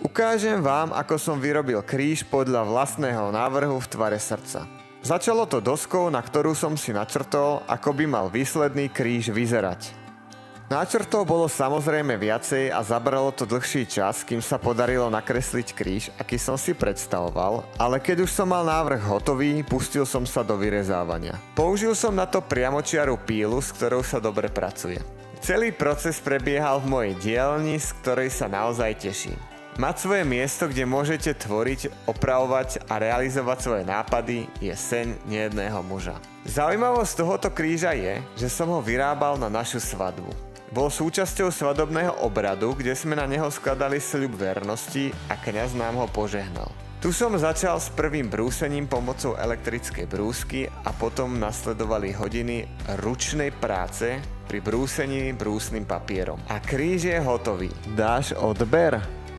Ukážem vám, ako som vyrobil kríž podľa vlastného návrhu v tvare srdca. Začalo to doskou, na ktorú som si načrtol, ako by mal výsledný kríž vyzerať. Náčrtov bolo samozrejme viacej a zabralo to dlhší čas, kým sa podarilo nakresliť kríž, aký som si predstavoval, ale keď už som mal návrh hotový, pustil som sa do vyrezávania. Použil som na to priamočiaru pílu, s ktorou sa dobre pracuje. Celý proces prebiehal v mojej dielni, z ktorej sa naozaj teším. Mať svoje miesto, kde môžete tvoriť, opravovať a realizovať svoje nápady, je sen nejedného muža. Zaujímavosť tohoto kríža je, že som ho vyrábal na našu svadbu. Bol súčasťou svadobného obradu, kde sme na neho skladali sľub vernosti a kňaz nám ho požehnal. Tu som začal s prvým brúsením pomocou elektrickej brúsky a potom nasledovali hodiny ručnej práce pri brúsení brúsnym papierom. A kríž je hotový. Dáš odber?